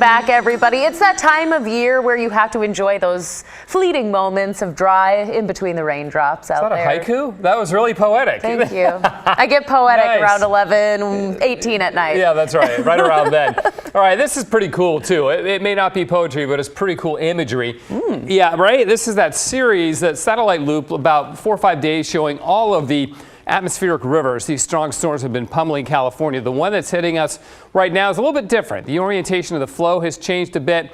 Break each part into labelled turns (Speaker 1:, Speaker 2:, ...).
Speaker 1: Back, everybody. It's that time of year where you have to enjoy those fleeting moments of dry in between the raindrops out there.
Speaker 2: Is that a haiku? That was really poetic.
Speaker 1: Thank you. I get poetic
Speaker 2: Nice.
Speaker 1: Around 11, 18 at night.
Speaker 2: Yeah, that's right. Right around then. All right, this is pretty cool, too. It may not be poetry, but it's pretty cool imagery. Yeah, right? This is that series, that satellite loop, about 4 or 5 days showing all of the atmospheric rivers. These strong storms have been pummeling California. The one that's hitting us right now is a little bit different. The orientation of the flow has changed a bit.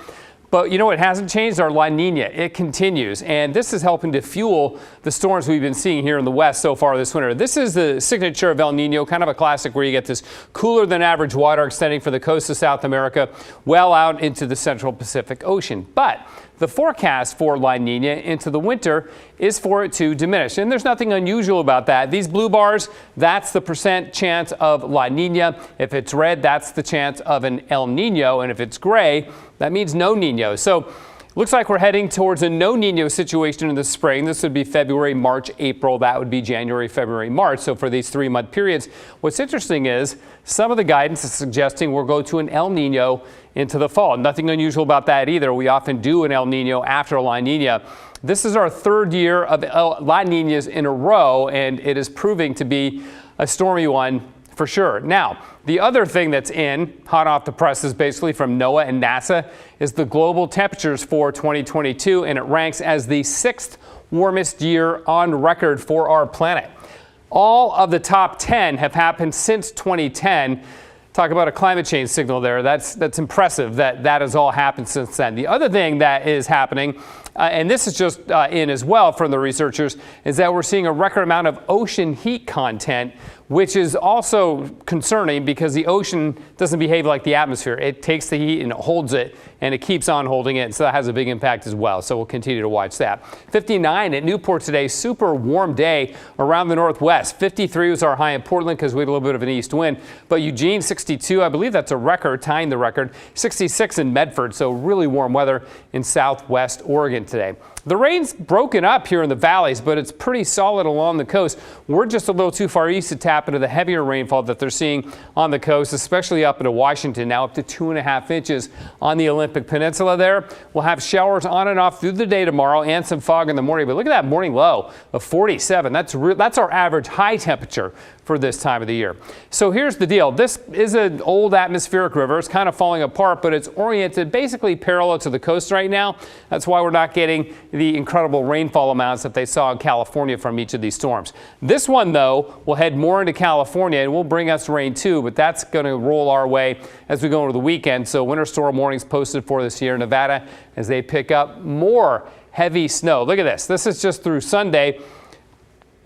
Speaker 2: But you know what hasn't changed? Our La Nina. It continues. And this is helping to fuel the storms we've been seeing here in the West so far this winter. This is the signature of El Nino, kind of a classic where you get this cooler than average water extending from the coast of South America well out into the central Pacific Ocean. But the forecast for La Nina into the winter is for it to diminish. And there's nothing unusual about that. These blue bars, that's the percent chance of La Nina. If it's red, that's the chance of an El Nino. And if it's gray, that means no Nino. So looks like we're heading towards a no Nino situation in the spring. This would be February, March, April. That would be January, February, March. So for these 3-month periods, what's interesting is some of the guidance is suggesting we'll go to an El Nino into the fall. Nothing unusual about that either. We often do an El Nino after a La Nina. This is our 3rd year of La Ninas in a row, and it is proving to be a stormy one for sure. Now, the other thing that's hot off the presses basically from NOAA and NASA is the global temperatures for 2022, and it ranks as the 6th warmest year on record for our planet. All of the top 10 have happened since 2010. Talk about a climate change signal there. That's impressive that has all happened since then. The other thing that is happening, and this is just in as well from the researchers, is that we're seeing a record amount of ocean heat content, which is also concerning because the ocean doesn't behave like the atmosphere. It takes the heat and it holds it, and it keeps on holding it. So that has a big impact as well. So we'll continue to watch that. 59 at Newport today. Super warm day around the Northwest. 53 was our high in Portland because we had a little bit of an east wind. But Eugene, 62. I believe that's a record, tying the record. 66 in Medford. So really warm weather in Southwest Oregon today. The rain's broken up here in the valleys, but it's pretty solid along the coast. We're just a little too far east to tap into the heavier rainfall that they're seeing on the coast, especially up into Washington, now up to 2.5 inches on the Olympic Peninsula there. We'll have showers on and off through the day tomorrow and some fog in the morning. But look at that morning low of 47. That's our average high temperature for this time of the year. So here's the deal. This is an old atmospheric river. It's kind of falling apart, but it's oriented basically parallel to the coast right now. That's why we're not getting the incredible rainfall amounts that they saw in California from each of these storms. This one, though, will head more into California and will bring us rain too, but that's going to roll our way as we go into the weekend. So winter storm warnings posted for this year in Nevada as they pick up more heavy snow. Look at this. This is just through Sunday.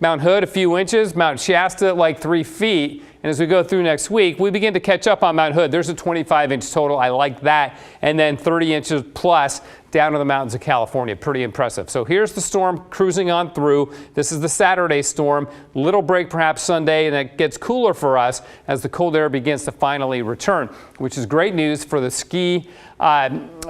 Speaker 2: Mount Hood, a few inches. Mount Shasta, like 3 feet. And as we go through next week, we begin to catch up on Mount Hood. There's a 25-inch total. I like that. And then 30 inches plus down to the mountains of California. Pretty impressive. So here's the storm cruising on through. This is the Saturday storm. Little break perhaps Sunday, and it gets cooler for us as the cold air begins to finally return, which is great news for the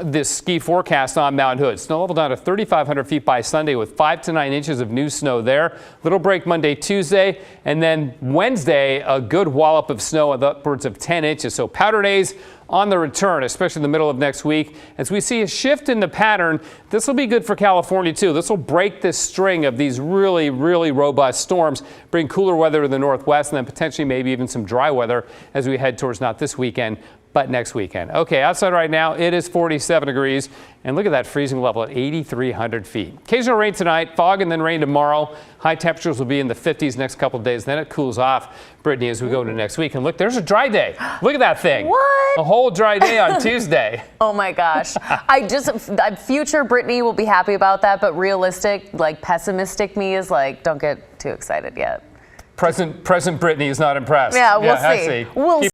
Speaker 2: this ski forecast on Mount Hood. Snow level down to 3,500 feet by Sunday with 5 to 9 inches of new snow there. Little break Monday, Tuesday, and then Wednesday, a good wallop of snow of upwards of 10 inches. So powder days on the return, especially in the middle of next week. As we see a shift in the pattern, this will be good for California too. This will break this string of these really, really robust storms, bring cooler weather to the Northwest, and then potentially maybe even some dry weather as we head towards not this weekend, but next weekend. Okay, outside right now, it is 47 degrees. And look at that freezing level at 8,300 feet. Occasional rain tonight, fog and then rain tomorrow. High temperatures will be in the 50s next couple of days. Then it cools off, Brittany, as we go into next week. And look, there's a dry day. Look at that thing.
Speaker 1: What?
Speaker 2: A whole dry day on Tuesday.
Speaker 1: Oh my gosh. Future Brittany will be happy about that, but realistic, like pessimistic me is like, don't get too excited yet.
Speaker 2: Present Brittany is not impressed.
Speaker 1: Yeah, we'll see.
Speaker 2: I see.
Speaker 1: We'll